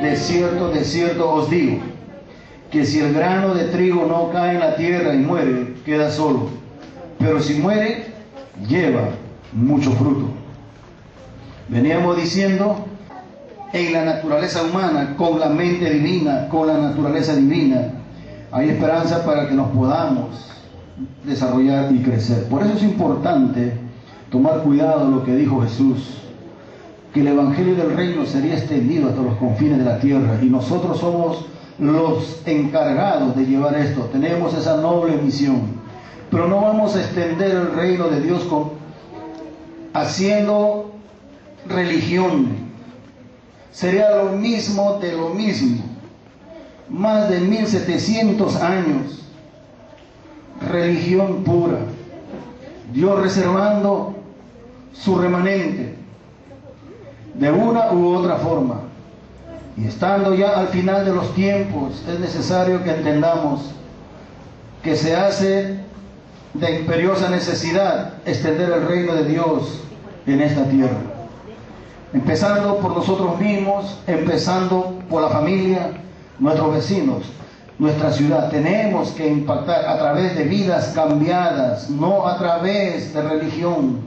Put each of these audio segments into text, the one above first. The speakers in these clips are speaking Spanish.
de cierto os digo, que si el grano de trigo no cae en la tierra y muere, queda solo. Pero si muere, lleva mucho fruto. Veníamos diciendo, en la naturaleza humana, con la mente divina, con la naturaleza divina, hay esperanza para que nos podamos desarrollar y crecer. Por eso es importante tomar cuidado de lo que dijo Jesús, que el evangelio del reino sería extendido hasta los confines de la tierra, y nosotros somos los encargados de llevar esto. Tenemos esa noble misión, pero no vamos a extender el reino de Dios haciendo religión. Sería lo mismo de lo mismo. Más de 1700 años, religión pura, Dios reservando su remanente de una u otra forma. Y estando ya al final de los tiempos, es necesario que entendamos que se hace de imperiosa necesidad extender el reino de Dios en esta tierra. Empezando por nosotros mismos, empezando por la familia, nuestros vecinos, nuestra ciudad. Tenemos que impactar a través de vidas cambiadas, no a través de religión,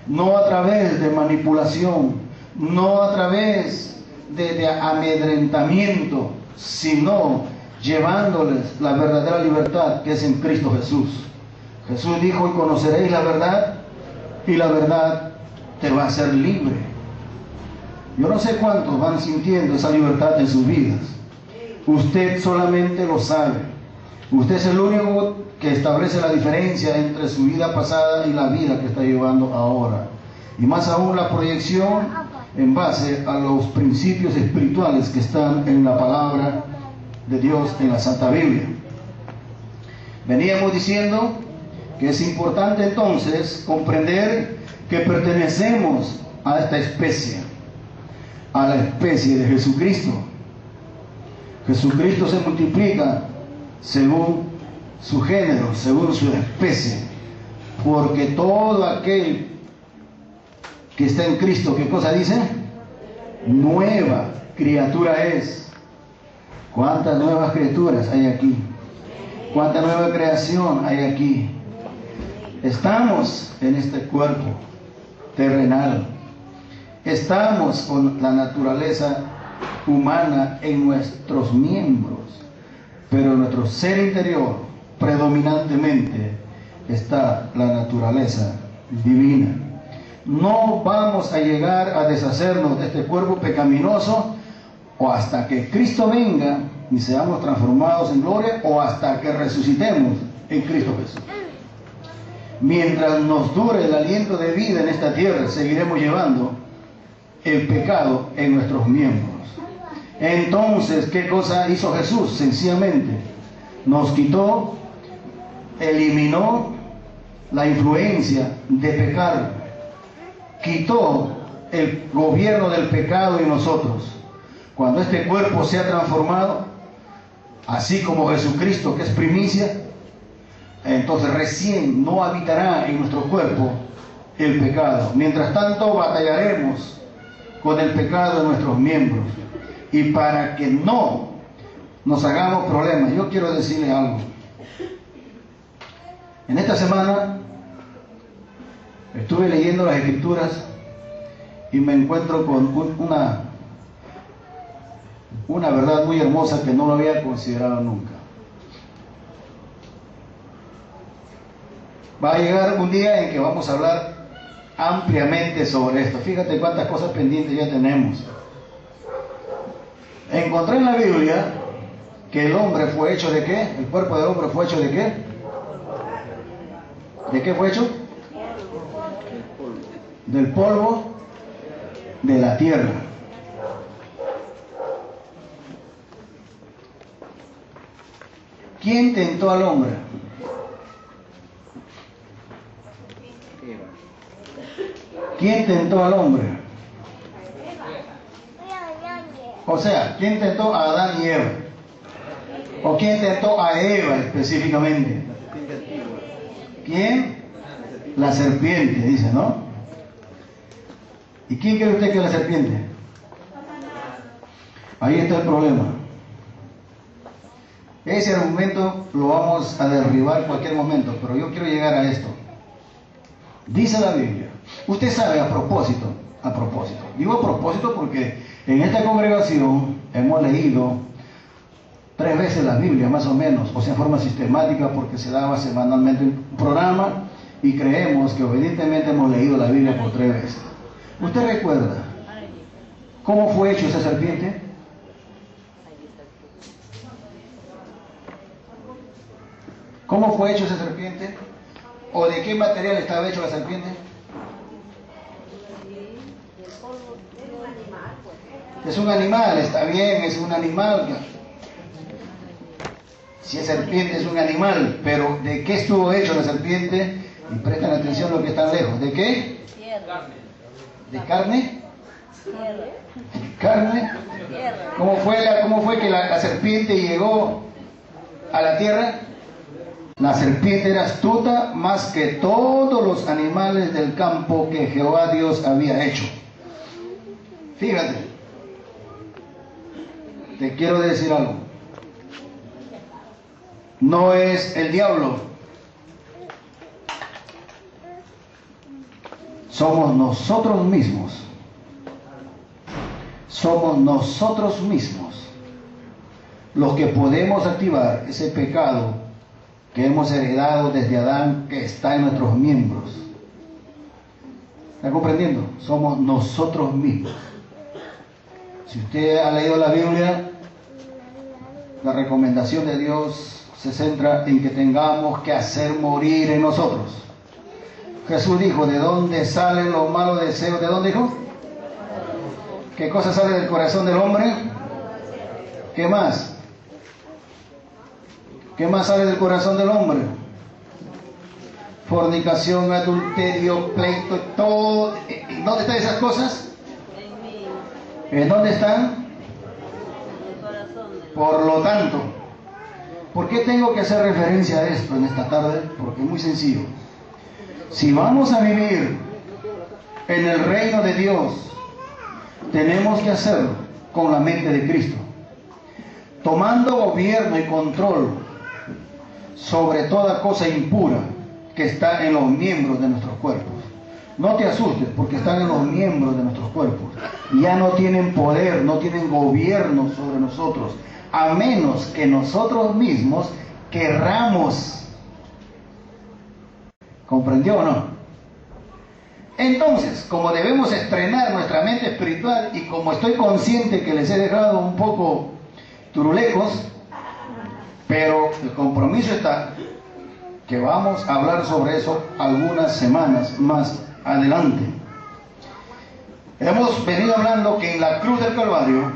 no a través de manipulación, no a través de amedrentamiento, sino llevándoles la verdadera libertad que es en Cristo Jesús. Jesús dijo: y conoceréis la verdad, y la verdad te va a hacer libre. Yo no sé cuántos van sintiendo esa libertad en sus vidas. Usted solamente lo sabe. Usted es el único que establece la diferencia entre su vida pasada y la vida que está llevando ahora. Y más aún la proyección en base a los principios espirituales que están en la palabra de Dios, en la Santa Biblia. Veníamos diciendo que es importante entonces comprender que pertenecemos a esta especie, a la especie de Jesucristo. Jesucristo se multiplica según su género, según su especie, porque todo aquel que está en Cristo, ¿qué cosa dice? Nueva criatura es. ¿Cuántas nuevas criaturas hay aquí? ¿Cuánta nueva creación hay aquí? Estamos en este cuerpo terrenal. Estamos con la naturaleza humana en nuestros miembros, pero en nuestro ser interior predominantemente está la naturaleza divina. No vamos a llegar a deshacernos de este cuerpo pecaminoso o hasta que Cristo venga y seamos transformados en gloria, o hasta que resucitemos en Cristo Jesús. Mientras nos dure el aliento de vida en esta tierra, seguiremos llevando el pecado en nuestros miembros. Entonces, ¿qué cosa hizo Jesús? Sencillamente nos quitó, eliminó la influencia de pecar, quitó el gobierno del pecado en nosotros. Cuando este cuerpo sea transformado, así como Jesucristo, que es primicia, entonces recién no habitará en nuestro cuerpo el pecado. Mientras tanto, batallaremos con el pecado de nuestros miembros. Y para que no nos hagamos problemas, yo quiero decirle algo. En esta semana estuve leyendo las Escrituras y me encuentro con una verdad muy hermosa que no lo había considerado nunca. Va a llegar un día en que vamos a hablar ampliamente sobre esto. Fíjate cuántas cosas pendientes ya tenemos. Encontré en la Biblia que el hombre fue hecho ¿de qué? El cuerpo del hombre fue hecho ¿de qué? ¿De qué fue hecho? Del polvo de la tierra. ¿Quién tentó al hombre? ¿Quién tentó al hombre? O sea, ¿quién tentó a Adán y Eva? ¿O quién tentó a Eva específicamente? ¿Quién? La serpiente, dice, ¿no? ¿Y quién cree usted que es la serpiente? Ahí está el problema. Ese argumento lo vamos a derribar en cualquier momento, pero yo quiero llegar a esto. Dice la Biblia, usted sabe a propósito, digo a propósito porque en esta congregación hemos leído 3 veces la Biblia más o menos, o sea en forma sistemática porque se daba semanalmente un programa y creemos que obedientemente hemos leído la Biblia por 3 veces. ¿Usted recuerda cómo fue hecho esa serpiente? ¿Cómo fue hecho esa serpiente? ¿O de qué material estaba hecho la serpiente? Es un animal, está bien, es un animal. Si es serpiente es un animal, pero ¿de qué estuvo hecho la serpiente? Y presten atención a lo que están lejos. ¿De qué? ¿De carne? ¿Carne? ¿Cómo fue que la serpiente llegó a la tierra? La serpiente era astuta más que todos los animales del campo que Jehová Dios había hecho. Fíjate, te quiero decir algo. No es el diablo. Somos nosotros mismos. Somos nosotros mismos los que podemos activar ese pecado que hemos heredado desde Adán, que está en nuestros miembros. ¿Está comprendiendo? Somos nosotros mismos. Si usted ha leído la Biblia, la recomendación de Dios se centra en que tengamos que hacer morir en nosotros. Jesús dijo, ¿de dónde salen los malos deseos? ¿De dónde dijo? ¿Qué cosa sale del corazón del hombre? ¿Qué más? ¿Qué más sale del corazón del hombre? Fornicación, adulterio, pleito, todo. ¿Dónde están esas cosas? ¿En dónde están? Por lo tanto, ¿por qué tengo que hacer referencia a esto en esta tarde? Porque es muy sencillo. Si vamos a vivir en el reino de Dios, tenemos que hacerlo con la mente de Cristo, tomando gobierno y control sobre toda cosa impura que está en los miembros de nuestros cuerpos. No te asustes, porque están en los miembros de nuestros cuerpos. Ya no tienen poder, no tienen gobierno sobre nosotros, a menos que nosotros mismos querramos. ¿Comprendió o no? Entonces, como debemos estrenar nuestra mente espiritual, y como estoy consciente que les he dejado un poco turulecos, pero el compromiso está que vamos a hablar sobre eso algunas semanas más adelante. Hemos venido hablando que en la cruz del Calvario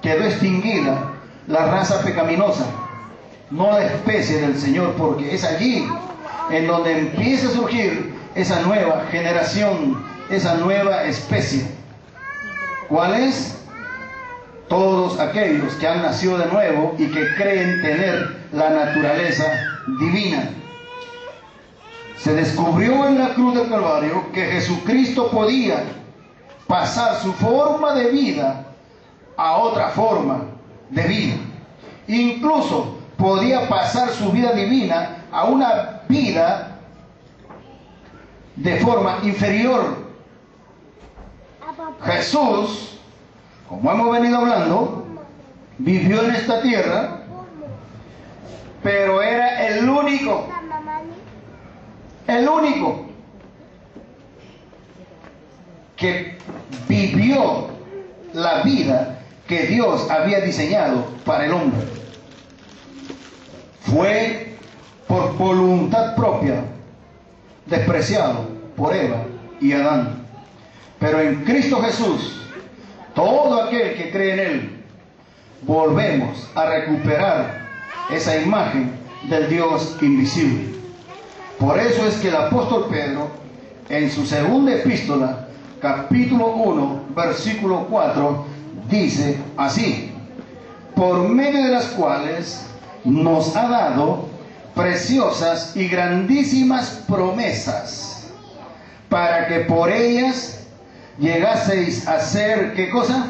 quedó extinguida la raza pecaminosa, no la especie del Señor, porque es allí en donde empieza a surgir esa nueva generación, esa nueva especie. ¿Cuál es? Todos aquellos que han nacido de nuevo y que creen tener la naturaleza divina. Se descubrió en la cruz del Calvario que Jesucristo podía pasar su forma de vida a otra forma de vida. Incluso podía pasar su vida divina a una vida de forma inferior. Jesús, como hemos venido hablando, vivió en esta tierra, pero era el único que vivió la vida que Dios había diseñado para el hombre. Fue por voluntad propia despreciado por Eva y Adán. Pero en Cristo Jesús, todo aquel que cree en Él, volvemos a recuperar esa imagen del Dios invisible. Por eso es que el apóstol Pedro, en su segunda epístola, capítulo 1, versículo 4, dice así: por medio de las cuales nos ha dado preciosas y grandísimas promesas, para que por ellas llegaseis a ser, ¿qué cosa?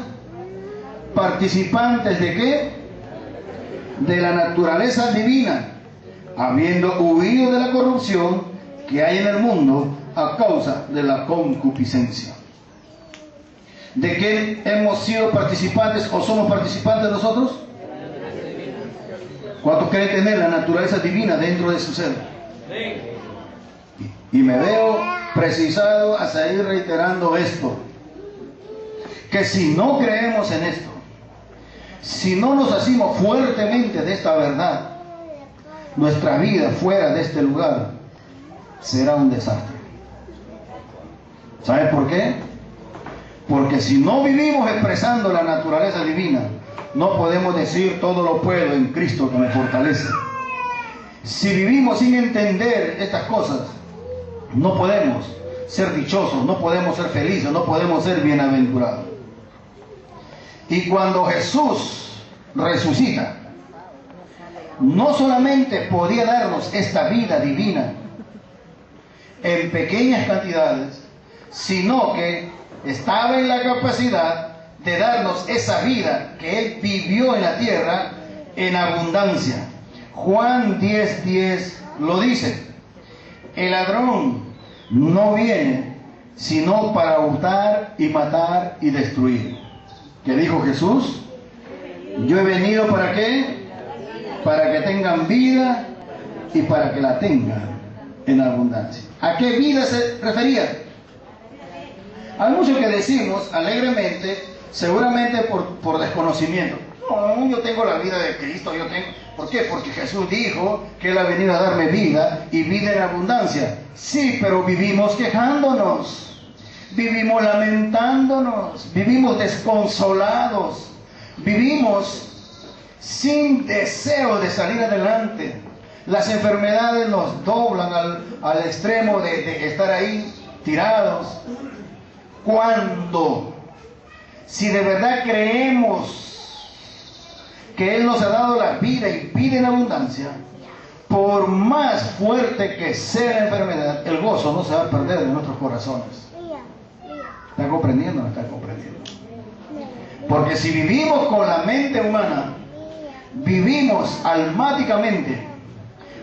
participantes ¿de qué? De la naturaleza divina, habiendo huido de la corrupción que hay en el mundo a causa de la concupiscencia. ¿De qué hemos sido participantes o somos participantes nosotros? ¿Cuántos creen tener la naturaleza divina dentro de su ser? Y me veo precisado a seguir reiterando esto, que si no creemos en esto, si no nos hacemos fuertemente de esta verdad, nuestra vida fuera de este lugar será un desastre. ¿Sabe por qué? Porque si no vivimos expresando la naturaleza divina, no podemos decir todo lo puedo en Cristo que me fortalece. Si vivimos sin entender estas cosas, no podemos ser dichosos, no podemos ser felices, no podemos ser bienaventurados. Y cuando Jesús resucita, no solamente podía darnos esta vida divina en pequeñas cantidades, sino que estaba en la capacidad de darnos esa vida que Él vivió en la tierra en abundancia. Juan 10:10 lo dice: el ladrón no viene sino para hurtar y matar y destruir. ¿Qué dijo Jesús? Yo he venido ¿para qué? Para que tengan vida y para que la tengan en abundancia. ¿A qué vida se refería? Hay mucho que decimos alegremente, seguramente por desconocimiento. No, yo tengo la vida de Cristo, yo tengo... ¿Por qué? Porque Jesús dijo que Él ha venido a darme vida y vida en abundancia. Sí, pero vivimos quejándonos, vivimos lamentándonos, vivimos desconsolados, vivimos sin deseo de salir adelante. Las enfermedades nos doblan al extremo de estar ahí tirados. Cuando, si de verdad creemos que Él nos ha dado la vida y vida en abundancia, por más fuerte que sea la enfermedad, el gozo no se va a perder de nuestros corazones. ¿Está comprendiendo o no está comprendiendo? Porque si vivimos con la mente humana, vivimos almáticamente,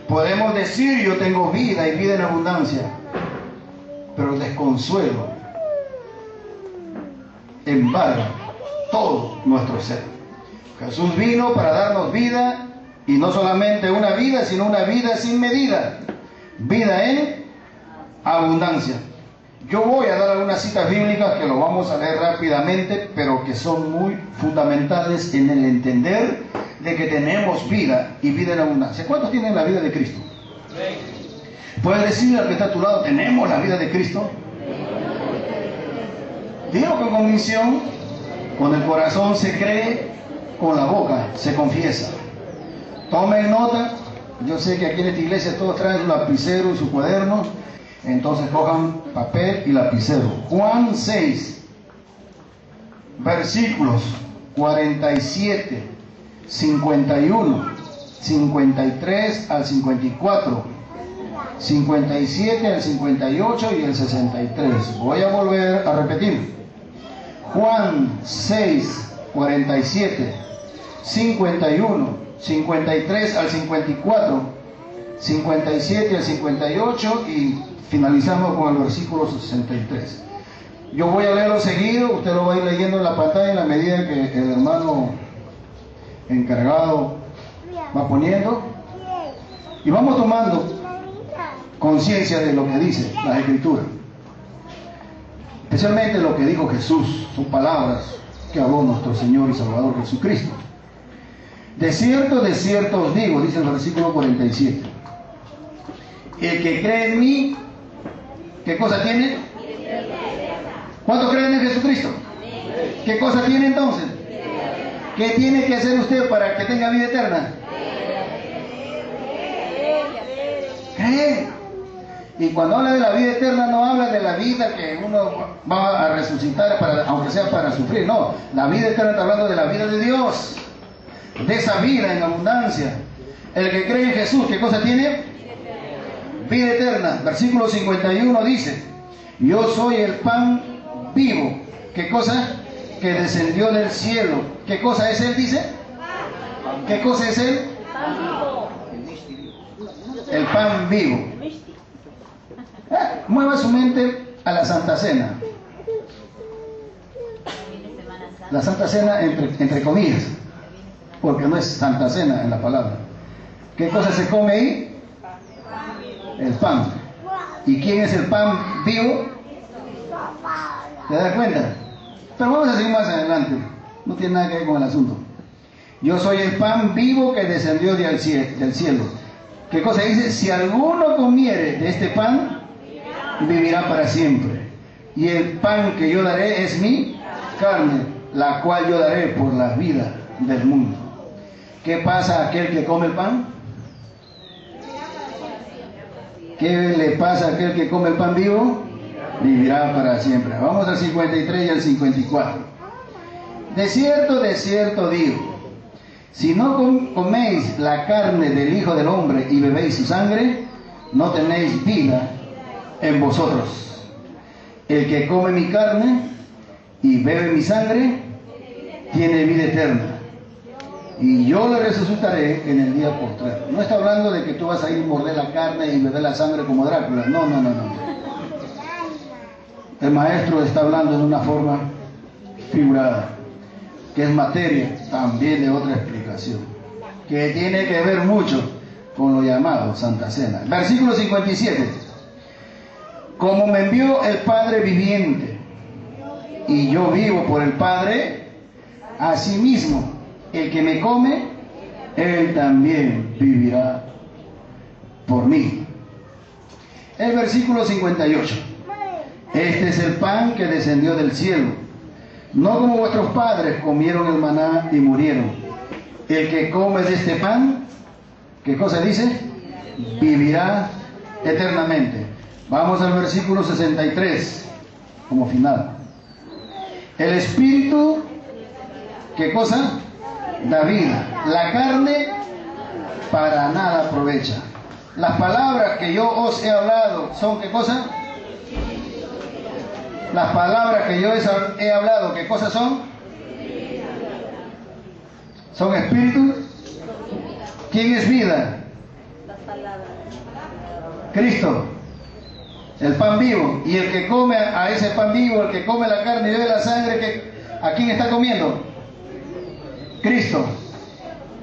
podemos decir yo tengo vida y vida en abundancia, pero el desconsuelo embarga todo nuestro ser. Jesús vino para darnos vida, y no solamente una vida, sino una vida sin medida, vida en abundancia. Yo voy a dar algunas citas bíblicas que lo vamos a leer rápidamente, pero que son muy fundamentales en el entender de que tenemos vida y vida en abundancia. ¿Cuántos tienen la vida de Cristo? ¿Puedes decirle al que está a tu lado, tenemos la vida de Cristo? Dilo con convicción. Con el corazón se cree, con la boca se confiesa. Tomen nota. Yo sé que aquí en esta iglesia todos traen su lapicero y su cuaderno, entonces cojan papel y lapicero. Juan 6, versículos 47, 51, 53 al 54, 57 al 58 y el 63. Voy a volver a repetir. Juan 6, 47, 51, 53 al 54, 57 al 58 y finalizamos con el versículo 63. Yo voy a leerlo seguido, usted lo va a ir leyendo en la pantalla en la medida que el hermano encargado va poniendo, y vamos tomando conciencia de lo que dice la Escritura, especialmente lo que dijo Jesús. Son palabras que habló nuestro Señor y Salvador Jesucristo. De cierto os digo, dice el versículo 47, el que cree en mí, ¿qué cosa tiene? ¿Cuántos creen en Jesucristo? ¿Qué cosa tiene entonces? ¿Qué tiene que hacer usted para que tenga vida eterna? Creer. Y cuando habla de la vida eterna, no habla de la vida que uno va a resucitar, aunque sea para sufrir. No, la vida eterna está hablando de la vida de Dios, de esa vida en abundancia. El que cree en Jesús, ¿qué cosa tiene? Vida eterna. Versículo 51 dice: yo soy el pan vivo. ¿Qué cosa? que descendió del cielo. ¿Qué cosa es Él, dice? ¿Qué cosa es Él? El pan vivo. Mueva su mente a la Santa Cena. La Santa Cena entre comillas, porque no es Santa Cena en la palabra. ¿Qué cosa se come ahí? El pan. ¿Y quién es el pan vivo? ¿Te das cuenta? Pero vamos a seguir más adelante. No tiene nada que ver con el asunto. Yo soy el pan vivo que descendió del cielo. ¿Qué cosa dice? Si alguno comiere de este pan, vivirá para siempre. Y el pan que yo daré es mi carne, la cual yo daré por la vida del mundo. ¿Qué pasa a aquel que come el pan? ¿Qué le pasa a aquel que come el pan vivo? Vivirá para siempre. Vamos al 53 y al 54. De cierto digo, si no coméis la carne del Hijo del Hombre y bebéis su sangre, no tenéis vida en vosotros. El que come mi carne y bebe mi sangre, tiene vida eterna, y yo le resucitaré en el día postrero. No está hablando de que tú vas a ir a morder la carne y beber la sangre como Drácula. No. El maestro está hablando en una forma figurada, que es materia también de otra explicación, que tiene que ver mucho con lo llamado Santa Cena. Versículo 57. Como me envió el Padre viviente, y yo vivo por el Padre, asimismo, el que me come, él también vivirá por mí. El versículo 58. Este es el pan que descendió del cielo, no como vuestros padres comieron el maná y murieron. El que come de este pan, ¿qué cosa dice? Vivirá eternamente. Vamos al versículo 63, como final. El Espíritu, ¿qué cosa? Da vida. La carne para nada aprovecha. Las palabras que yo os he hablado son, ¿qué cosa? Las palabras que yo he hablado, ¿qué cosas son? ¿Son espíritu? ¿Quién es vida? Cristo, el pan vivo. Y el que come a ese pan vivo, el que come la carne y bebe la sangre, ¿a quién está comiendo? Cristo.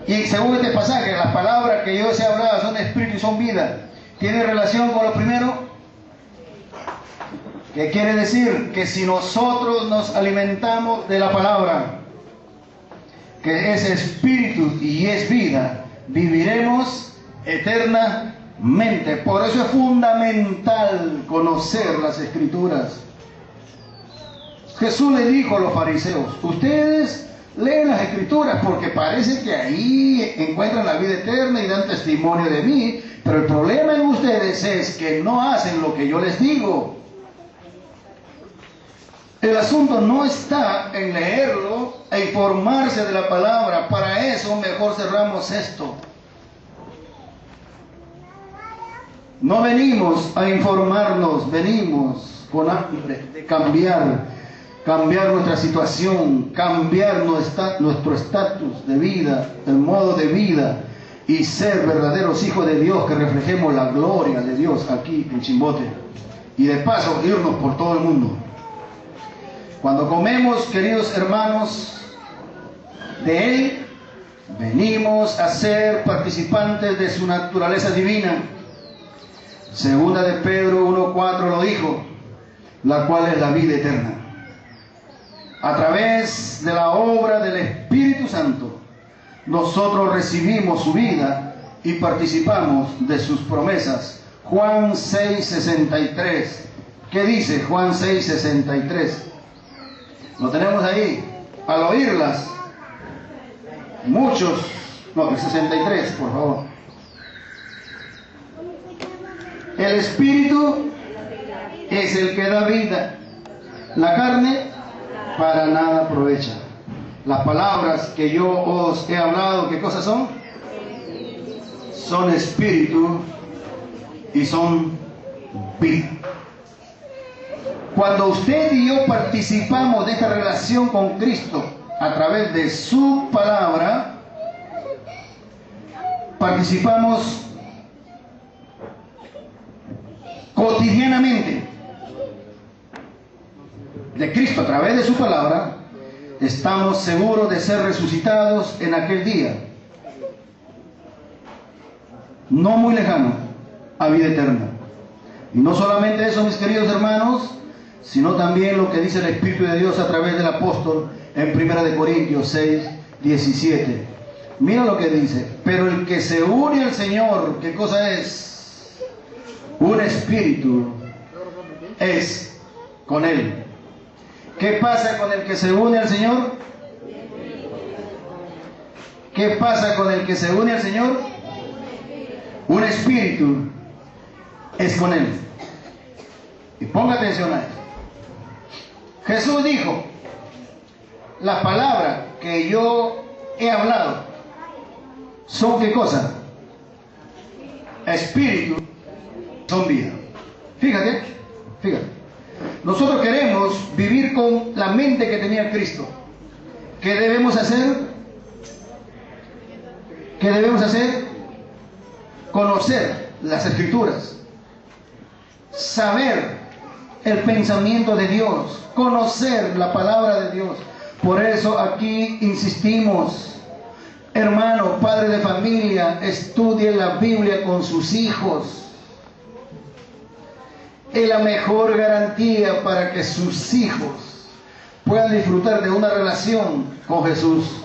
Y según este pasaje, las palabras que yo os he hablado son espíritu y son vida. ¿Tiene relación con lo primero? ¿Qué quiere decir? Que si nosotros nos alimentamos de la palabra, que es espíritu y es vida, viviremos eternamente. Por eso es fundamental conocer las Escrituras. Jesús le dijo a los fariseos, ustedes leen las Escrituras porque parece que ahí encuentran la vida eterna y dan testimonio de mí, pero el problema en ustedes es que no hacen lo que yo les digo. El asunto no está en leerlo e informarse de la palabra. Para eso mejor cerramos esto. No venimos a informarnos, venimos con hambre de cambiar nuestra situación, cambiar nuestro estatus de vida, el modo de vida, y ser verdaderos hijos de Dios, que reflejemos la gloria de Dios aquí en Chimbote, y de paso irnos por todo el mundo. Cuando comemos, queridos hermanos, de Él, venimos a ser participantes de su naturaleza divina. Segunda de Pedro 1:4 lo dijo, la cual es la vida eterna. A través de la obra del Espíritu Santo, nosotros recibimos su vida y participamos de sus promesas. Juan 6:63. ¿Qué dice Juan 6:63? Lo tenemos ahí. Al oírlas, muchos, no, el 63, por favor. El Espíritu es el que da vida. La carne para nada aprovecha. Las palabras que yo os he hablado, ¿qué cosas son? Son espíritu y son vida. Cuando usted y yo participamos de esta relación con Cristo a través de su palabra, participamos cotidianamente de Cristo a través de su palabra, estamos seguros de ser resucitados en aquel día, no muy lejano, a vida eterna. Y no solamente eso, mis queridos hermanos, sino también lo que dice el Espíritu de Dios a través del apóstol en 1 Corintios 6, 17. Mira lo que dice: pero el que se une al Señor, ¿qué cosa es? Un espíritu es con Él. ¿Qué pasa con el que se une al Señor? ¿Qué pasa con el que se une al Señor? Un espíritu es con Él. Y ponga atención a esto. Jesús dijo: la palabra que yo he hablado son ¿qué cosa? Espíritu, son vida. Fíjate. Nosotros queremos vivir con la mente que tenía Cristo. ¿Qué debemos hacer? ¿Qué debemos hacer? Conocer las Escrituras, saber el pensamiento de Dios, conocer la palabra de Dios. Por eso aquí insistimos, hermano, padre de familia, estudie la Biblia con sus hijos. Es la mejor garantía para que sus hijos puedan disfrutar de una relación con Jesús.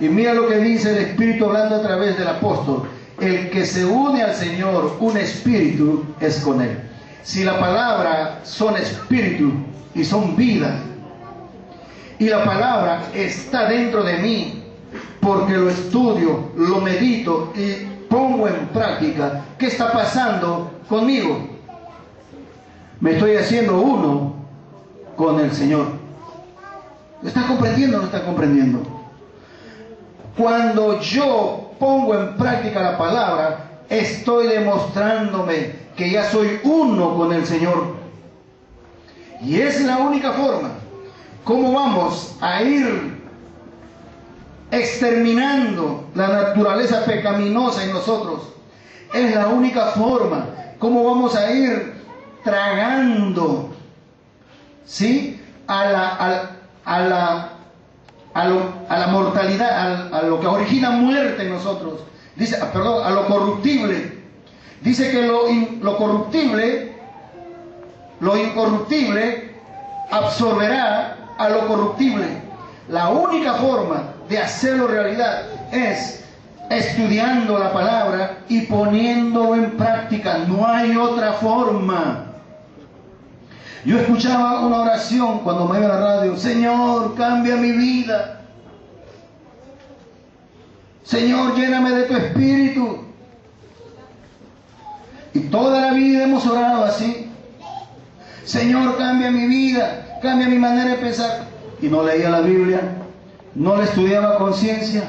Y mira lo que dice el Espíritu hablando a través del apóstol: el que se une al Señor, un espíritu es con Él. Si la palabra son espíritu y son vida, y la palabra está dentro de mí, porque lo estudio, lo medito y pongo en práctica, ¿qué está pasando conmigo? Me estoy haciendo uno con el Señor. ¿Lo está comprendiendo o no está comprendiendo? Cuando yo pongo en práctica la palabra, estoy demostrándome que ya soy uno con el Señor. Y es la única forma. ¿Cómo vamos a ir exterminando la naturaleza pecaminosa en nosotros? Es la única forma. ¿Cómo vamos a ir tragando, ¿sí?, a la mortalidad, a lo que origina muerte en nosotros? Dice, perdón, a lo corruptible. Dice que lo corruptible, lo incorruptible absorberá a lo corruptible. La única forma de hacerlo realidad es estudiando la palabra y poniéndolo en práctica. No hay otra forma. Yo escuchaba una oración cuando me iba a la radio: Señor, cambia mi vida. Señor, lléname de tu espíritu. Y toda la vida hemos orado así: Señor, cambia mi vida, cambia mi manera de pensar. Y no leía la Biblia, no la estudiaba a conciencia,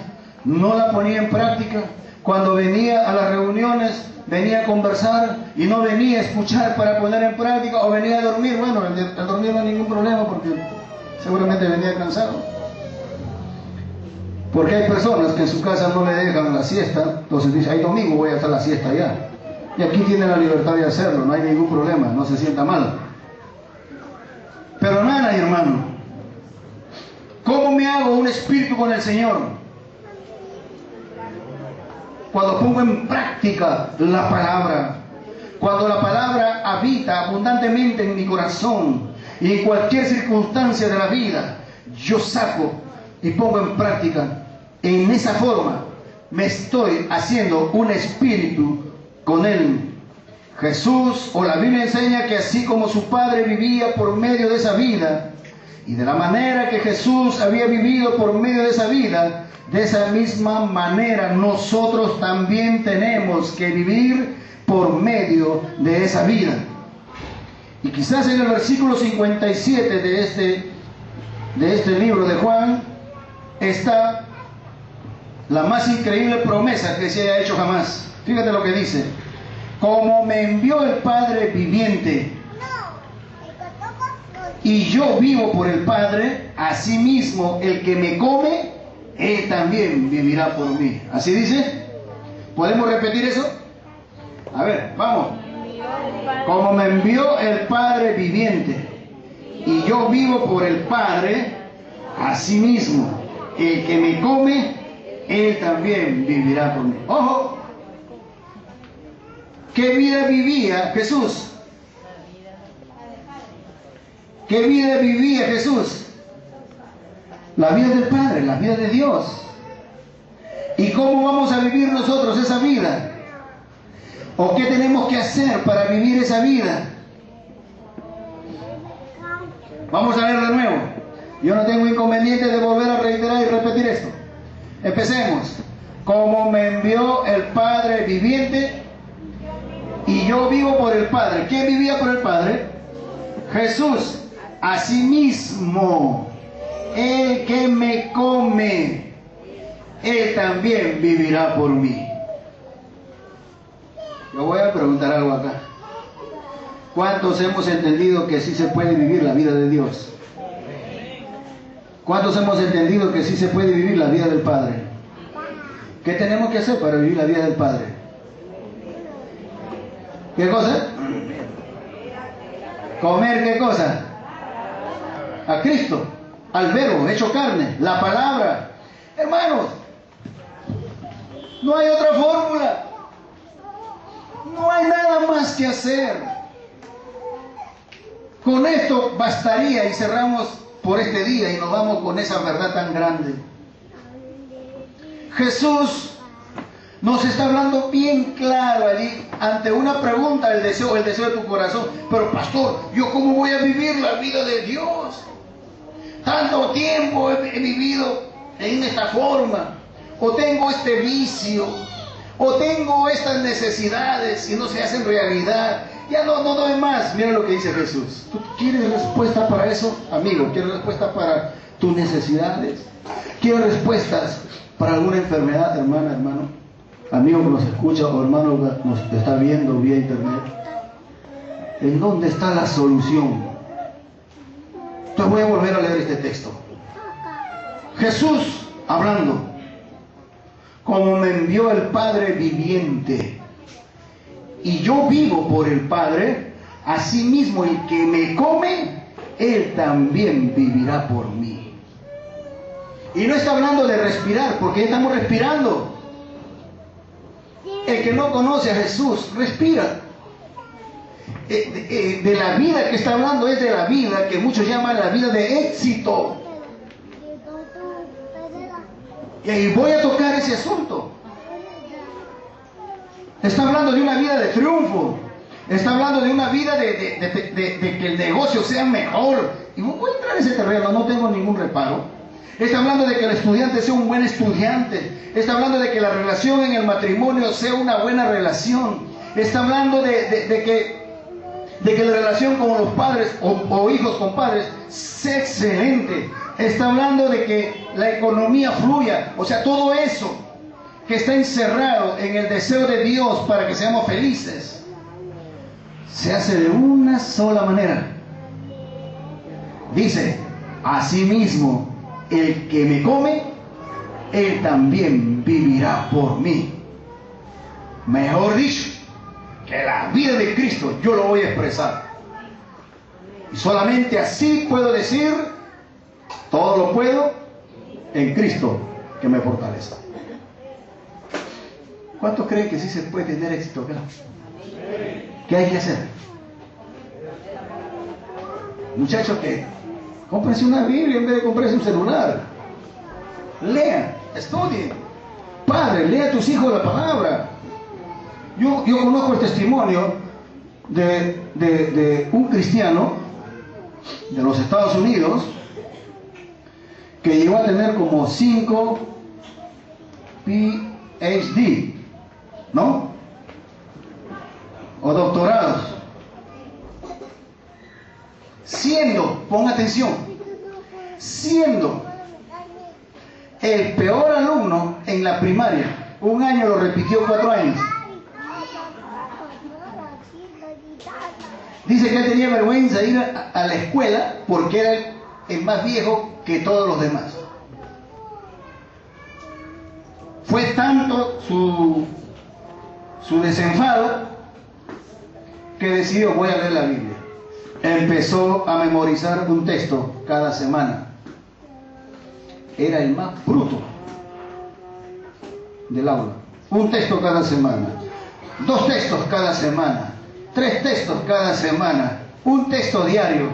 no la ponía en práctica. Cuando venía a las reuniones, venía a conversar y no venía a escuchar para poner en práctica, o venía a dormir. Bueno, el dormir no hay ningún problema porque seguramente venía cansado. Porque hay personas que en su casa no le dejan la siesta, entonces dice: ay, domingo voy a hacer la siesta ya. Y aquí tiene la libertad de hacerlo, no hay ningún problema, no se sienta mal. Pero hermana y hermano, ¿cómo me hago un espíritu con el Señor? Cuando pongo en práctica la palabra, cuando la palabra habita abundantemente en mi corazón y en cualquier circunstancia de la vida, yo saco y pongo en práctica. En esa forma me estoy haciendo un espíritu con Él. Jesús, o la Biblia enseña que así como su Padre vivía por medio de esa vida, y de la manera que Jesús había vivido por medio de esa vida, de esa misma manera nosotros también tenemos que vivir por medio de esa vida. Y quizás en el versículo 57 de este libro de Juan está la más increíble promesa que se haya hecho jamás. Fíjate lo que dice: como me envió el Padre viviente, y yo vivo por el Padre, asimismo el que me come, él también vivirá por mí. ¿Así dice? ¿Podemos repetir eso? A ver, vamos. Como me envió el Padre viviente, y yo vivo por el Padre, asimismo el que me come, él también vivirá por mí. ¡Ojo! ¿Qué vida vivía Jesús? ¿Qué vida vivía Jesús? La vida del Padre, la vida de Dios. ¿Y cómo vamos a vivir nosotros esa vida? ¿O qué tenemos que hacer para vivir esa vida? Vamos a leer de nuevo. Yo no tengo inconveniente de volver a reiterar y repetir esto. Empecemos. Como me envió el Padre viviente, y yo vivo por el Padre. ¿Quién vivía por el Padre? Jesús. Asimismo, el que me come, él también vivirá por mí. Yo voy a preguntar algo acá. ¿Cuántos hemos entendido que sí se puede vivir la vida de Dios? ¿Cuántos hemos entendido que sí se puede vivir la vida del Padre? ¿Qué tenemos que hacer para vivir la vida del Padre? ¿Qué cosa? ¿Comer qué cosa? A Cristo, al Verbo hecho carne, la palabra. Hermanos, no hay otra fórmula. No hay nada más que hacer. Con esto bastaría y cerramos por este día y nos vamos con esa verdad tan grande. Jesús nos está hablando bien claro allí ante una pregunta, el deseo de tu corazón. Pero pastor, ¿yo cómo voy a vivir la vida de Dios? Tanto tiempo he vivido en esta forma, o tengo este vicio, o tengo estas necesidades y no se hacen realidad. Ya no doy más. Mira lo que dice Jesús. ¿Tú quieres respuesta para eso, amigo? ¿Quieres respuesta para tus necesidades? ¿Quieres respuestas para alguna enfermedad, hermana, hermano? Amigo que nos escucha o hermano que nos está viendo vía internet. ¿En dónde está la solución? Entonces voy a volver a leer este texto. Jesús hablando. Como me envió el Padre viviente, y yo vivo por el Padre, asimismo el que me come, él también vivirá por mí. Y no está hablando de respirar, porque ya estamos respirando. El que no conoce a Jesús, respira. De la vida que está hablando es de la vida que muchos llaman la vida de éxito. Y ahí voy a tocar ese asunto. Está hablando de una vida de triunfo. Está hablando de una vida de que el negocio sea mejor. Y voy a entrar en ese terreno, no tengo ningún reparo. Está hablando de que el estudiante sea un buen estudiante. Está hablando de que la relación en el matrimonio sea una buena relación. Está hablando de que la relación con los padres o hijos con padres sea excelente. Está hablando de que la economía fluya. O sea, todo eso que está encerrado en el deseo de Dios para que seamos felices, se hace de una sola manera. Dice, asimismo, el que me come, él también vivirá por mí. Mejor dicho, que la vida de Cristo yo lo voy a expresar. Y solamente así puedo decir, todo lo puedo en Cristo que me fortalece. ¿Cuántos creen que sí se puede tener éxito acá? ¿Qué hay que hacer? Muchachos, que cómprense una Biblia en vez de comprarse un celular. Lean, estudien. Padre, lea a tus hijos la palabra. Yo conozco el testimonio de un cristiano de los Estados Unidos que llegó a tener como 5 PhD, ¿no? O doctorados. Siendo, pon atención, siendo el peor alumno en la primaria. Un año lo repitió 4 años. Dice que él tenía vergüenza de ir a la escuela porque era el más viejo que todos los demás. Fue tanto su desenfado que decidió: voy a leer la Biblia. Empezó a memorizar un texto cada semana. Era el más bruto del aula. Un texto cada semana, 2 textos cada semana, 3 textos cada semana, un texto diario.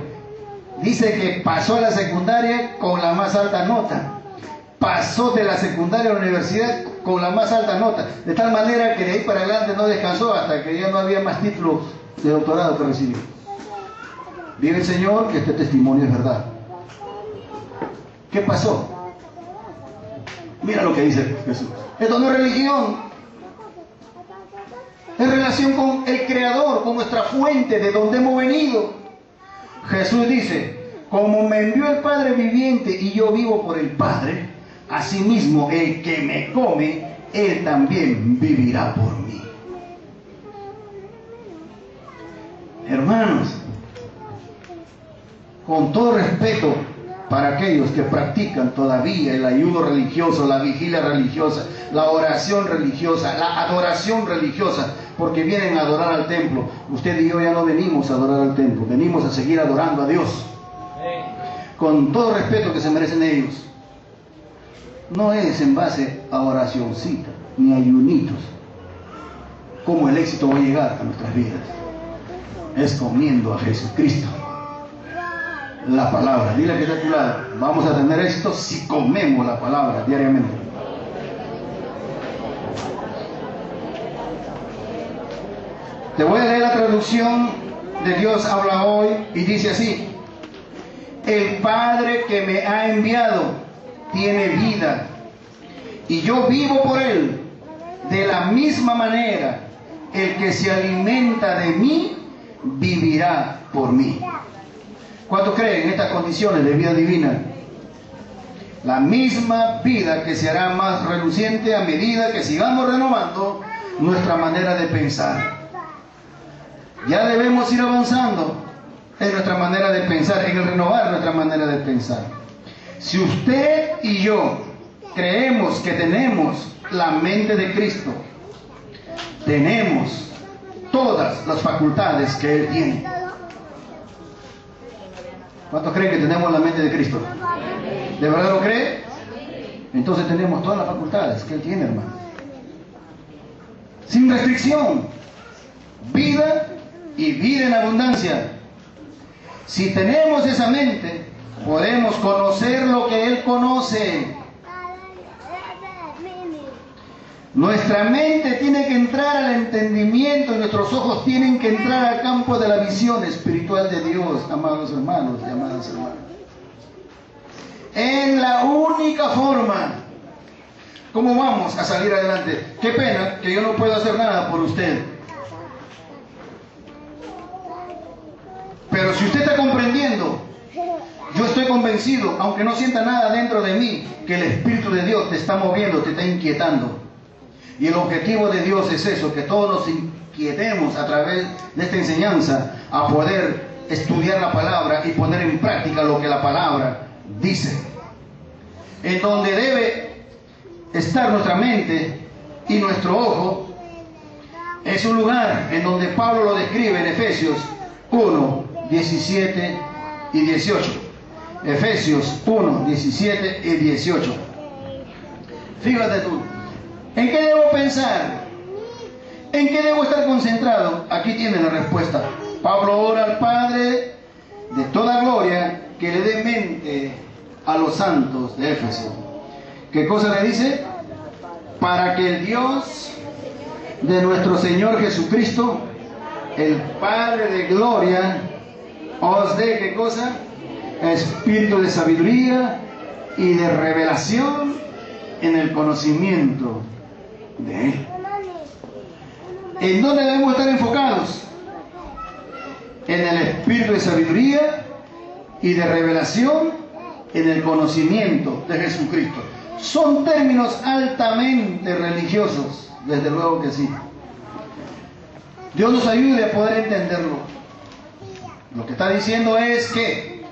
Dice que pasó a la secundaria con la más alta nota. Pasó de la secundaria a la universidad con la más alta nota. De tal manera que de ahí para adelante no descansó hasta que ya no había más títulos de doctorado que recibió. Vive el Señor que este testimonio es verdad. ¿Qué pasó? Mira lo que dice Jesús. Esto no es religión. Es relación con el Creador, con nuestra fuente, de donde hemos venido. Jesús dice: como me envió el Padre viviente y yo vivo por el Padre, asimismo el que me come, él también vivirá por mí. Hermanos, con todo respeto para aquellos que practican todavía el ayuno religioso, la vigilia religiosa, la oración religiosa, la adoración religiosa, porque vienen a adorar al templo. Usted y yo ya no venimos a adorar al templo, venimos a seguir adorando a Dios. Con todo respeto que se merecen ellos. No es en base a oracioncita, ni ayunitos, como el éxito va a llegar a nuestras vidas. Es comiendo a Jesucristo. La palabra, dile que está a tu lado: vamos a tener éxito si comemos la palabra diariamente. Te voy a leer la traducción de Dios habla hoy y dice así: el Padre que me ha enviado tiene vida y yo vivo por él. De la misma manera, el que se alimenta de mí vivirá por mí. ¿Cuántos creen en estas condiciones de vida divina? La misma vida que se hará más reluciente a medida que sigamos renovando nuestra manera de pensar. Ya debemos ir avanzando en nuestra manera de pensar, en el renovar nuestra manera de pensar. Si usted y yo creemos que tenemos la mente de Cristo, tenemos todas las facultades que Él tiene. ¿Cuántos creen que tenemos la mente de Cristo? ¿De verdad lo cree? Entonces tenemos todas las facultades que Él tiene, hermano. Sin restricción. Vida y vida en abundancia. Si tenemos esa mente, podemos conocer lo que Él conoce. Nuestra mente tiene que entrar al entendimiento y nuestros ojos tienen que entrar al campo de la visión espiritual de Dios, amados hermanos y amadas hermanas. Es la única forma. ¿Cómo vamos a salir adelante? Qué pena que yo no puedo hacer nada por usted. Pero si usted está comprendiendo, yo estoy convencido, aunque no sienta nada dentro de mí, que el Espíritu de Dios te está moviendo, te está inquietando. Y el objetivo de Dios es eso, que todos nos inquietemos a través de esta enseñanza a poder estudiar la palabra y poner en práctica lo que la palabra dice. En donde debe estar nuestra mente y nuestro ojo es un lugar en donde Pablo lo describe en Efesios 1, 17 y 18. Efesios 1, 17 y 18. Fíjate tú. ¿En qué debo pensar? ¿En qué debo estar concentrado? Aquí tiene la respuesta. Pablo ora al Padre de toda gloria que le dé mente a los santos de Éfeso. ¿Qué cosa le dice? Para que el Dios de nuestro Señor Jesucristo, el Padre de gloria, os dé, ¿qué cosa? Espíritu de sabiduría y de revelación en el conocimiento de Él. ¿En dónde debemos estar enfocados? En el espíritu de sabiduría y de revelación en el conocimiento de Jesucristo. Son términos altamente religiosos, desde luego que sí. Dios nos ayude a poder entenderlo. Lo que está diciendo es que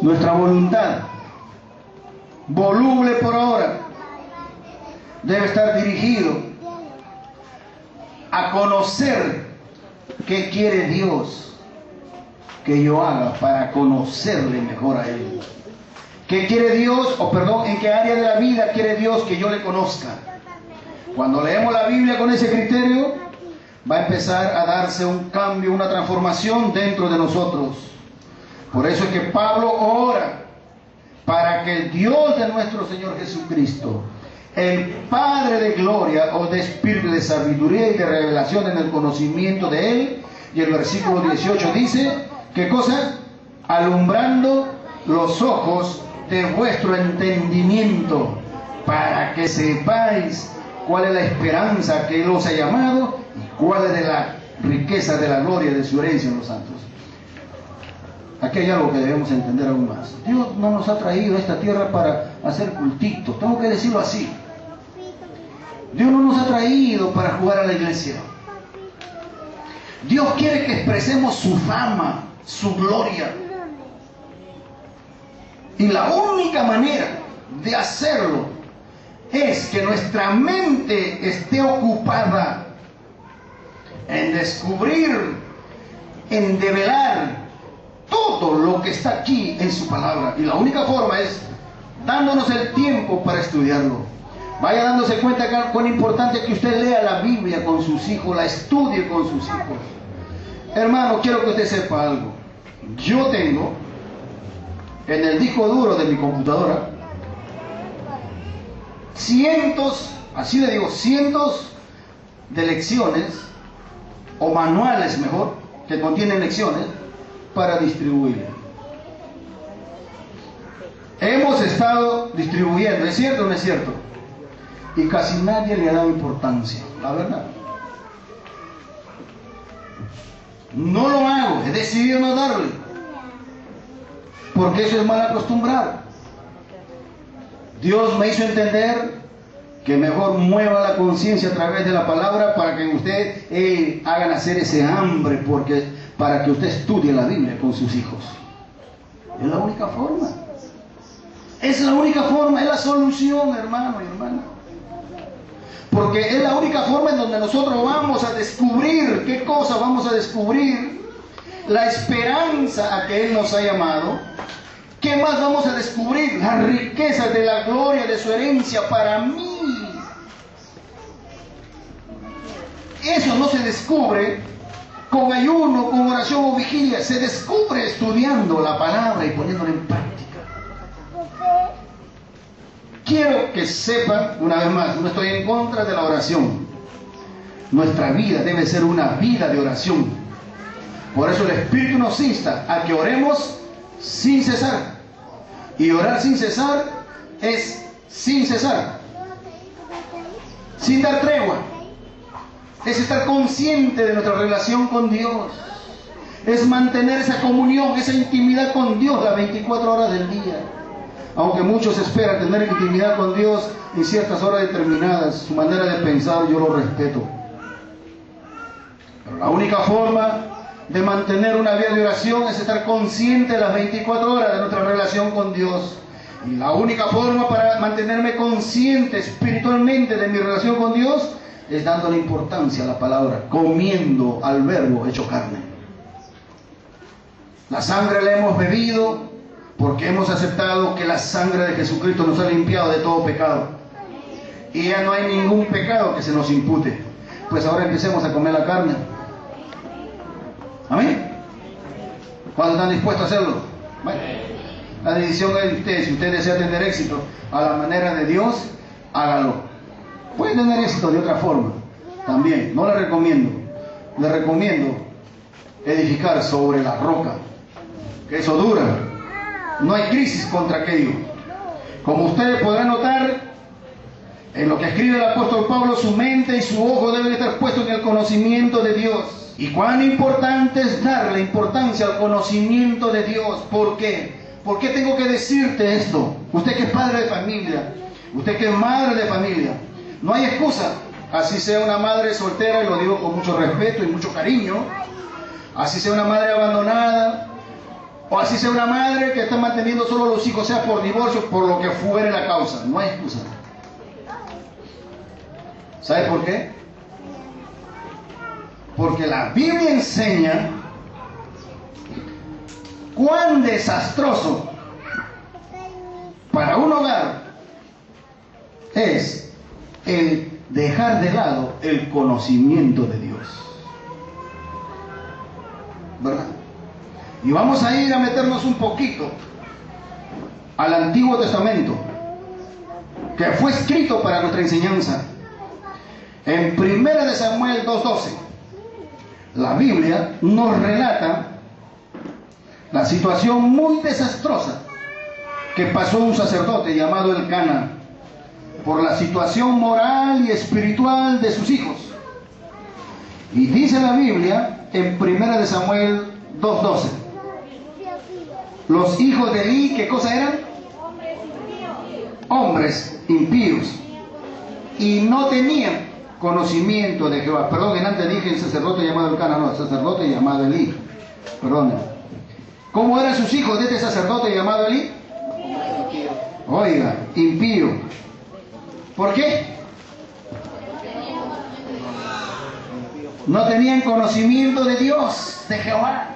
nuestra voluntad, voluble por ahora, debe estar dirigido a conocer qué quiere Dios que yo haga para conocerle mejor a Él. ¿Qué quiere Dios? ¿En qué área de la vida quiere Dios que yo le conozca? Cuando leemos la Biblia con ese criterio, va a empezar a darse un cambio, una transformación dentro de nosotros. Por eso es que Pablo ora para que el Dios de nuestro Señor Jesucristo, el Padre de gloria, os dé espíritu de sabiduría y de revelación en el conocimiento de Él. Y el versículo 18 dice, ¿qué cosa? Alumbrando los ojos de vuestro entendimiento, para que sepáis cuál es la esperanza que Él os ha llamado y cuál es de la riqueza de la gloria de su herencia en los santos. Aquí hay algo que debemos entender aún más. Dios no nos ha traído a esta tierra para hacer cultitos, tengo que decirlo así. Dios no nos ha traído para jugar a la iglesia. Dios quiere que expresemos su fama, su gloria. Y la única manera de hacerlo es que nuestra mente esté ocupada en descubrir, en develar todo lo que está aquí en su palabra. Y la única forma es dándonos el tiempo para estudiarlo. Vaya dándose cuenta que cuán importante es que usted lea la Biblia con sus hijos, la estudie con sus hijos. Hermano, quiero que usted sepa algo. Yo tengo en el disco duro de mi computadora cientos de lecciones, o manuales mejor, que contienen lecciones para distribuir. Hemos estado distribuyendo, ¿es cierto o no es cierto? Y casi nadie le ha dado importancia, la verdad. No lo hago, he decidido no darle, porque eso es mal acostumbrado. Dios me hizo entender que mejor mueva la conciencia a través de la palabra para que usted haga nacer ese hambre, para que usted estudie la Biblia con sus hijos. Es la única forma. Es la única forma, es la solución, hermano y hermana. Porque es la única forma en donde nosotros vamos a descubrir, ¿qué cosa vamos a descubrir? La esperanza a que Él nos ha llamado. ¿Qué más vamos a descubrir? Las riquezas de la gloria de su herencia para mí. Eso no se descubre con ayuno, con oración o vigilia. Se descubre estudiando la palabra y poniéndola en práctica. Quiero que sepan, una vez más, no estoy en contra de la oración. Nuestra vida debe ser una vida de oración. Por eso el Espíritu nos insta a que oremos sin cesar. Y orar sin cesar es sin cesar, sin dar tregua. Es estar consciente de nuestra relación con Dios. Es mantener esa comunión, esa intimidad con Dios las 24 horas del día. Aunque muchos esperan tener intimidad con Dios en ciertas horas determinadas, su manera de pensar yo lo respeto. Pero la única forma de mantener una vida de oración es estar consciente las 24 horas de nuestra relación con Dios. Y la única forma para mantenerme consciente espiritualmente de mi relación con Dios es dándole importancia a la palabra, comiendo al verbo hecho carne. La sangre la hemos bebido porque hemos aceptado que la sangre de Jesucristo nos ha limpiado de todo pecado. Y ya no hay ningún pecado que se nos impute. Pues ahora empecemos a comer la carne. ¿Amén? ¿Cuándo están dispuestos a hacerlo? Bueno, la decisión es de ustedes. Si usted desea tener éxito a la manera de Dios, hágalo. Puede tener éxito de otra forma también, no le recomiendo. Le recomiendo edificar sobre la roca, que eso dura. No hay crisis contra aquello. Como ustedes podrán notar, en lo que escribe el apóstol Pablo, su mente y su ojo deben estar puestos en el conocimiento de Dios. Y cuán importante es darle importancia al conocimiento de Dios. ¿Por qué? ¿Por qué tengo que decirte esto? Usted que es padre de familia, usted que es madre de familia, no hay excusa. Así sea una madre soltera, y lo digo con mucho respeto y mucho cariño, así sea una madre abandonada, o así sea una madre que está manteniendo solo los hijos, sea por divorcio, por lo que fuere la causa. No hay excusa. ¿Sabe por qué? Porque la Biblia enseña cuán desastroso para un hogar es el dejar de lado el conocimiento de Dios. ¿Verdad? Y vamos a ir a meternos un poquito al Antiguo Testamento, que fue escrito para nuestra enseñanza. En 1 Samuel 2:12, la Biblia nos relata la situación muy desastrosa que pasó un sacerdote llamado Elcana por la situación moral y espiritual de sus hijos. Y dice la Biblia en 1 Samuel 2:12, los hijos de Elí, ¿qué cosa eran? Hombres impíos, y no tenían conocimiento de Jehová. Perdón, en antes dije el sacerdote llamado Elcana, no, el sacerdote llamado Elí. Perdón. ¿Cómo eran sus hijos de este sacerdote llamado Elí? Oiga, impío. ¿Por qué? No tenían conocimiento de Dios, de Jehová,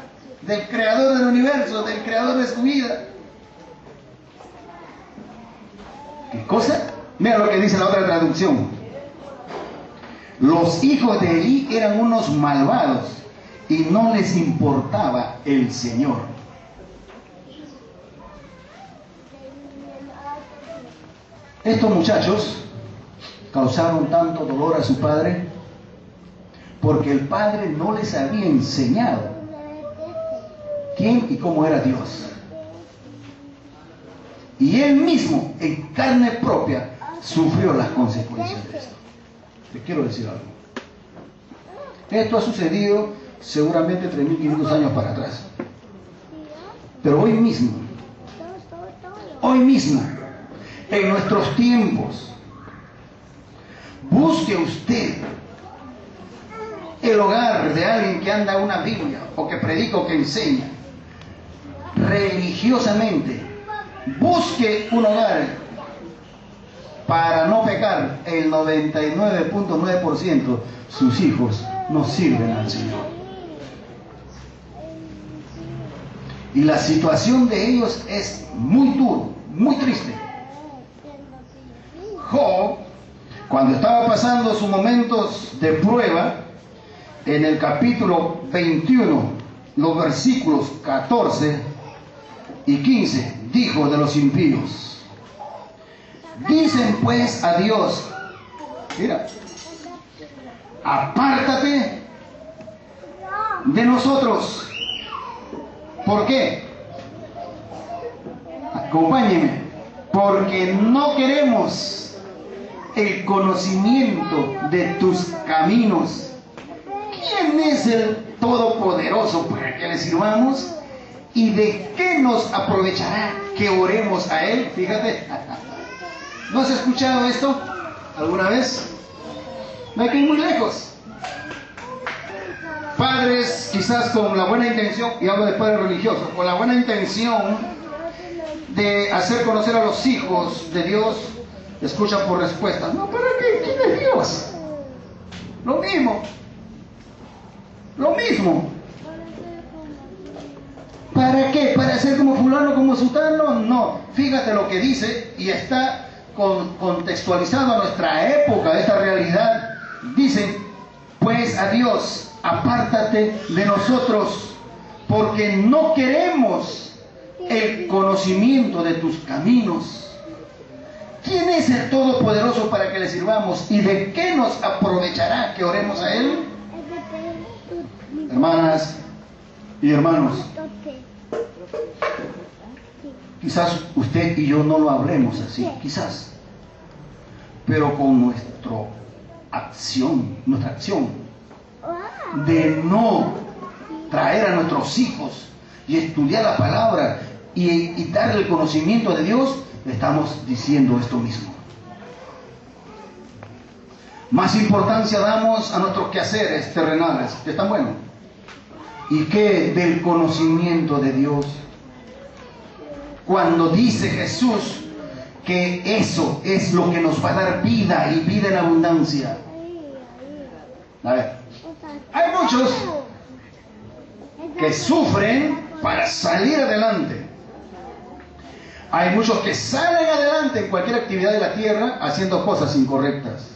del creador del universo, del creador de su vida. ¿Qué cosa? Mira lo que dice la otra traducción. Los hijos de Elí eran unos malvados y no les importaba el Señor. Estos muchachos causaron tanto dolor a su padre porque el padre no les había enseñado quién y cómo era Dios. Y él mismo, en carne propia, sufrió las consecuencias de esto. Te quiero decir algo. Esto ha sucedido seguramente 3.500 años para atrás. Pero hoy mismo, en nuestros tiempos, busque usted el hogar de alguien que anda una Biblia, o que predica, o que enseña religiosamente. Busque un hogar para no pecar. El 99.9% sus hijos no sirven al Señor. Y la situación de ellos es muy dura, muy triste. Job, cuando estaba pasando sus momentos de prueba, en el capítulo 21, los versículos 14 y 15, dijo de los impíos: dicen pues a Dios, mira, apártate de nosotros. ¿Por qué? Acompáñeme. Porque no queremos el conocimiento de tus caminos. ¿Quién es el Todopoderoso para que le sirvamos? ¿Y de qué nos aprovechará que oremos a Él? Fíjate. ¿No has escuchado esto alguna vez? No hay que ir muy lejos. Padres, quizás con la buena intención, y hablo de padres religiosos, con la buena intención de hacer conocer a los hijos de Dios, escuchan por respuesta: no, ¿para qué? ¿Quién es Dios? Lo mismo. ¿Para qué? ¿Para ser como fulano, como sutano? No. Fíjate lo que dice, y está contextualizado a nuestra época, esta realidad. Dicen pues a Dios: apártate de nosotros, porque no queremos el conocimiento de tus caminos. ¿Quién es el Todopoderoso para que le sirvamos? ¿Y de qué nos aprovechará que oremos a Él? Hermanas y hermanos, quizás usted y yo no lo hablemos así, quizás, pero con nuestra acción de no traer a nuestros hijos y estudiar la palabra y darle el conocimiento de Dios, le estamos diciendo esto mismo. Más importancia damos a nuestros quehaceres terrenales, que están buenos, ¿Y qué del conocimiento de Dios? Cuando dice Jesús que eso es lo que nos va a dar vida y vida en abundancia. A ver, hay muchos que sufren para salir adelante. Hay muchos que salen adelante en cualquier actividad de la tierra haciendo cosas incorrectas.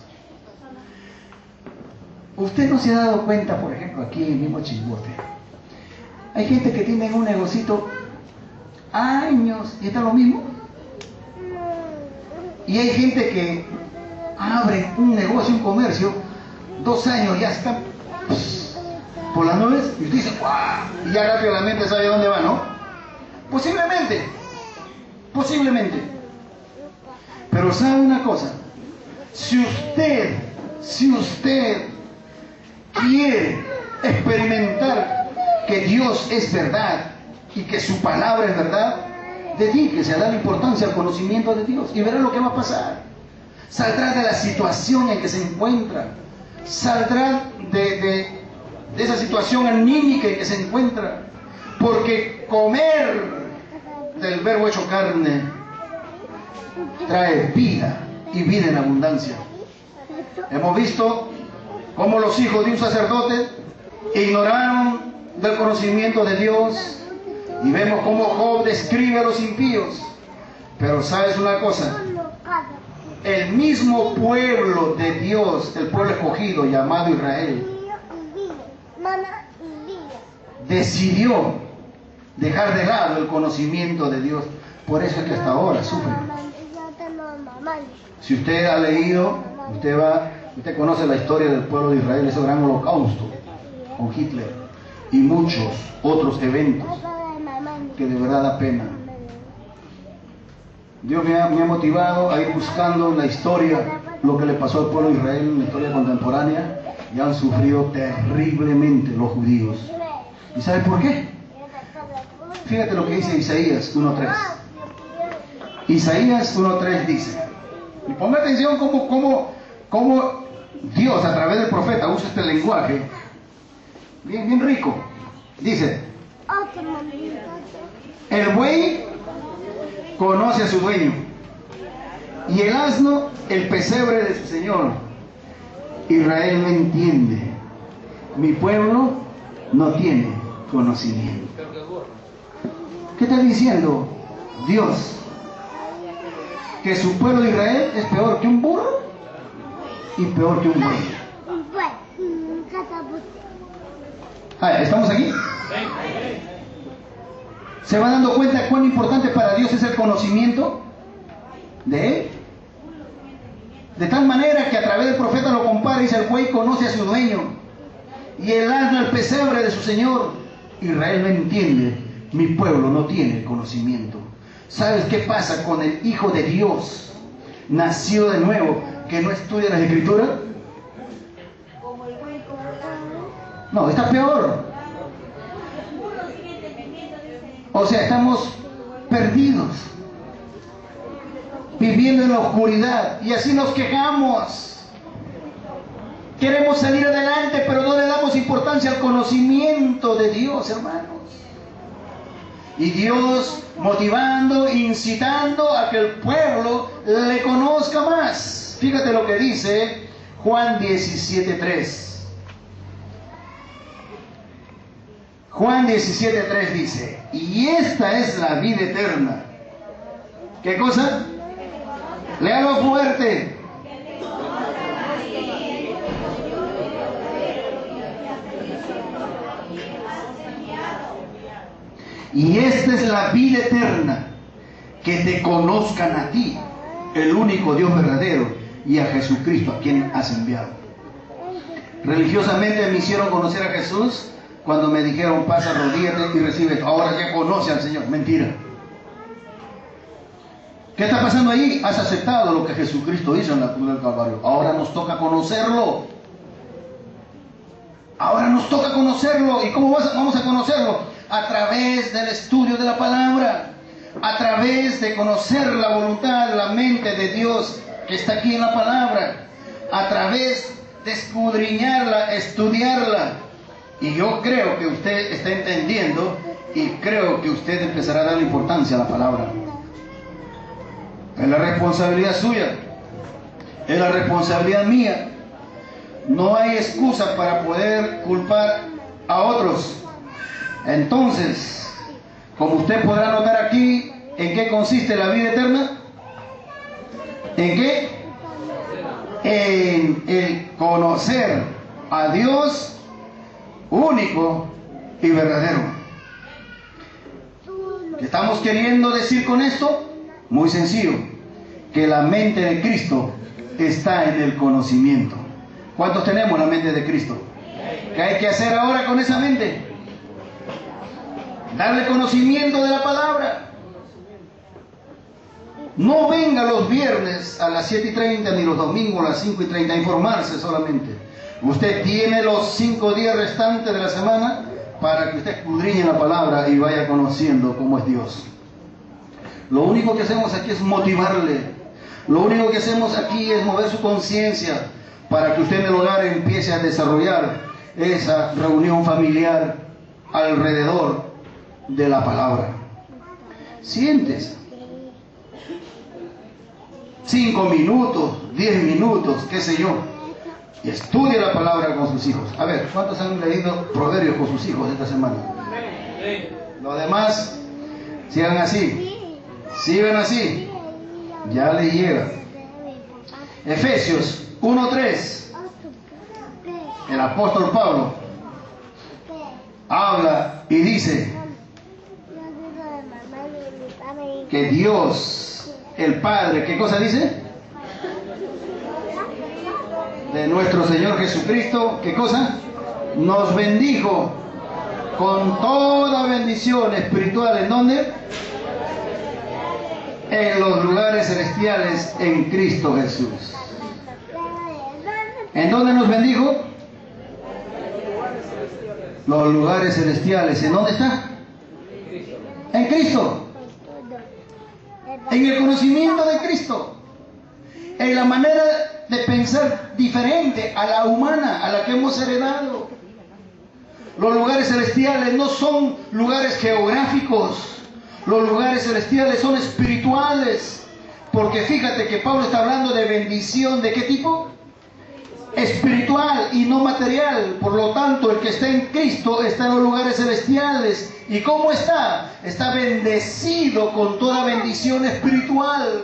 Usted no se ha dado cuenta, por ejemplo, aquí en mismo Chimbote, hay gente que tiene un negocito años y está lo mismo. Y hay gente que abre un negocio, un comercio, 2 años ya están por las nubes y usted dice, ¡guau! Y ya rápidamente sabe dónde va, ¿no? Posiblemente. Pero sabe una cosa, si usted quiere experimentar que Dios es verdad y que su palabra es verdad, dedíquese a dar importancia al conocimiento de Dios y verá lo que va a pasar. Saldrá de la situación en que se encuentra, saldrá de esa situación anímica en que se encuentra, porque comer del verbo hecho carne trae vida y vida en abundancia. Hemos visto cómo los hijos de un sacerdote ignoraron del conocimiento de Dios, y vemos cómo Job describe a los impíos. Pero sabes una cosa, el mismo pueblo de Dios, el pueblo escogido llamado Israel, decidió dejar de lado el conocimiento de Dios. Por eso es que hasta ahora sufren. Si usted ha leído, usted conoce la historia del pueblo de Israel, ese gran holocausto con Hitler y muchos otros eventos que de verdad da pena. Dios me ha motivado a ir buscando en la historia lo que le pasó al pueblo de Israel en la historia contemporánea, y han sufrido terriblemente los judíos. ¿Y sabe por qué? Fíjate lo que dice Isaías 1.3. Isaías 1.3 dice, y ponga atención cómo Dios a través del profeta usa este lenguaje bien rico. Dice, el buey conoce a su dueño, y el asno el pesebre de su señor. Israel no entiende, mi pueblo no tiene conocimiento. ¿Qué está diciendo Dios? Que su pueblo de Israel es peor que un burro y peor que un buey. ¿Estamos aquí? ¿Se va dando cuenta cuán importante para Dios es el conocimiento de Él? De tal manera que a través del profeta lo compara y dice, el buey conoce a su dueño y el asno el pesebre de su señor. Israel no entiende, mi pueblo no tiene conocimiento. ¿Sabes qué pasa con el Hijo de Dios, nacido de nuevo, que no estudia las Escrituras? No, está peor. O sea, estamos perdidos, viviendo en la oscuridad, y así nos quejamos. Queremos salir adelante, pero no le damos importancia al conocimiento de Dios, hermanos. Y Dios motivando, incitando a que el pueblo le conozca más. Fíjate lo que dice Juan 17.3. Juan 17.3 dice, y esta es la vida eterna. ¿Qué cosa? Léalo fuerte. Y esta es la vida eterna, que te conozcan a ti, el único Dios verdadero, y a Jesucristo, a quien has enviado. Religiosamente me hicieron conocer a Jesús cuando me dijeron, pasa, arrodíllate y recibe. Ahora ya conoce al Señor. Mentira. ¿Qué está pasando ahí? Has aceptado lo que Jesucristo hizo en la cruz del Calvario. Ahora nos toca conocerlo. Ahora nos toca conocerlo. ¿Y cómo vamos a conocerlo? A través del estudio de la palabra, a través de conocer la voluntad, la mente de Dios que está aquí en la palabra, a través de escudriñarla, estudiarla. Y yo creo que usted está entendiendo y creo que usted empezará a darle importancia a la palabra. Es la responsabilidad suya, es la responsabilidad mía. No hay excusa para poder culpar a otros. Entonces, como usted podrá notar aquí, ¿en qué consiste la vida eterna? ¿En qué? En el conocer a Dios único y verdadero. ¿Qué estamos queriendo decir con esto? Muy sencillo, que la mente de Cristo está en el conocimiento. ¿Cuántos tenemos la mente de Cristo? ¿Qué hay que hacer ahora con esa mente? Darle conocimiento de la palabra. No venga los viernes a las 7:30 ni los domingos a las 5:30 a informarse solamente. Usted tiene los 5 días restantes de la semana para que usted escudriñe la palabra y vaya conociendo cómo es Dios. Lo único que hacemos aquí es motivarle. Lo único que hacemos aquí es mover su conciencia para que usted en el hogar empiece a desarrollar esa reunión familiar alrededor de la palabra. Siéntese. 5 minutos, 10 minutos, qué sé yo. Y estudie la palabra con sus hijos. A ver, ¿cuántos han leído Proverbios con sus hijos esta semana? Los demás, sigan así. Sigan así. Ya les llega. Efesios 1:3. El apóstol Pablo habla y dice que Dios, el Padre, ¿qué cosa dice? De nuestro Señor Jesucristo, ¿qué cosa? Nos bendijo con toda bendición espiritual. ¿En dónde? En los lugares celestiales en Cristo Jesús. ¿En dónde nos bendijo? Los lugares celestiales. ¿En dónde está? En Cristo. En el conocimiento de Cristo. En la manera de pensar diferente a la humana, a la que hemos heredado. Los lugares celestiales no son lugares geográficos. Los lugares celestiales son espirituales. Porque fíjate que Pablo está hablando de bendición. ¿De qué tipo? Espiritual y no material. Por lo tanto, el que está en Cristo está en los lugares celestiales. ¿Y cómo está? Está bendecido con toda bendición espiritual.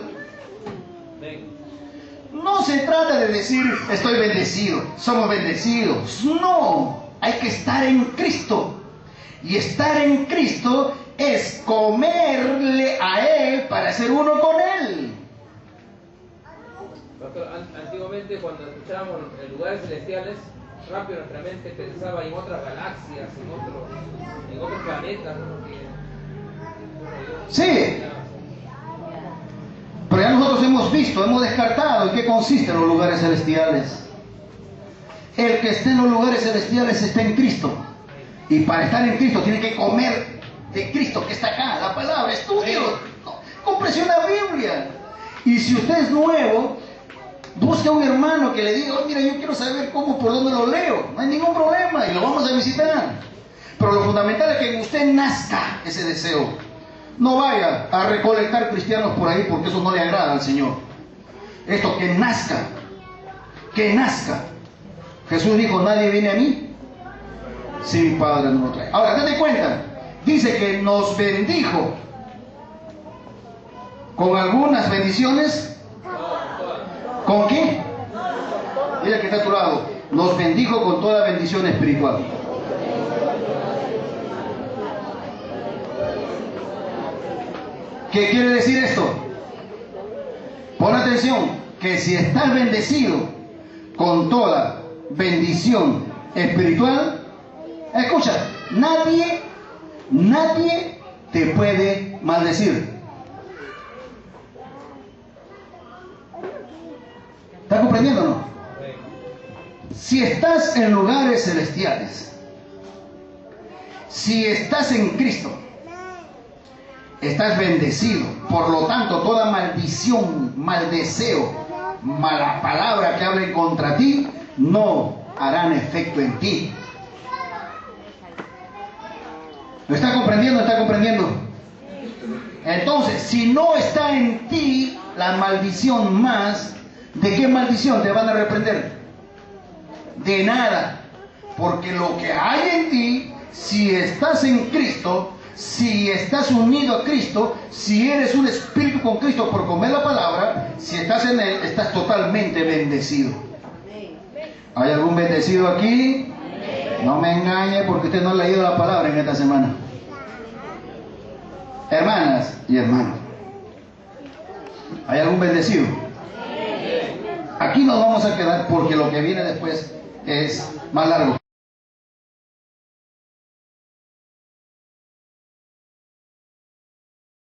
No se trata de decir estoy bendecido, somos bendecidos. No, hay que estar en Cristo. Y estar en Cristo es comerle a Él para ser uno con Él. Doctor, antiguamente cuando escuchábamos en lugares celestiales, rápido nuestra mente pensaba en otras galaxias, en otros planetas, ¿no? Sí. Pero ya nosotros hemos visto, hemos descartado en qué consisten los lugares celestiales. El que esté en los lugares celestiales está en Cristo. Y para estar en Cristo tiene que comer de Cristo que está acá, la palabra, estudio, cómprese una Biblia. Y si usted es nuevo, busque a un hermano que le diga, oh, mira, yo quiero saber cómo, por dónde lo leo. No hay ningún problema y lo vamos a visitar. Pero lo fundamental es que en usted nazca ese deseo. No vaya a recolectar cristianos por ahí porque eso no le agrada al Señor. Esto, que nazca. Que nazca. Jesús dijo, nadie viene a mí si mi Padre no lo trae. Ahora, date cuenta. Dice que nos bendijo con algunas bendiciones. ¿Con qué? Mira que está a tu lado. Nos bendijo con toda bendición espiritual. ¿Qué quiere decir esto? Pon atención, que si estás bendecido con toda bendición espiritual, escucha, nadie te puede maldecir. ¿Estás comprendiendo o no? Si estás en lugares celestiales, si estás en Cristo, estás bendecido. Por lo tanto, toda maldición, mal deseo, mala palabra que hablen contra ti, no harán efecto en ti. ¿Lo está comprendiendo? ¿Está comprendiendo? Entonces, si no está en ti la maldición más, ¿de qué maldición te van a reprender? De nada. Porque lo que hay en ti, si estás en Cristo, si estás unido a Cristo, si eres un espíritu con Cristo por comer la palabra, si estás en Él, estás totalmente bendecido. ¿Hay algún bendecido aquí? No me engañe porque usted no ha leído la palabra en esta semana. Hermanas y hermanos, ¿hay algún bendecido? Aquí nos vamos a quedar porque lo que viene después es más largo.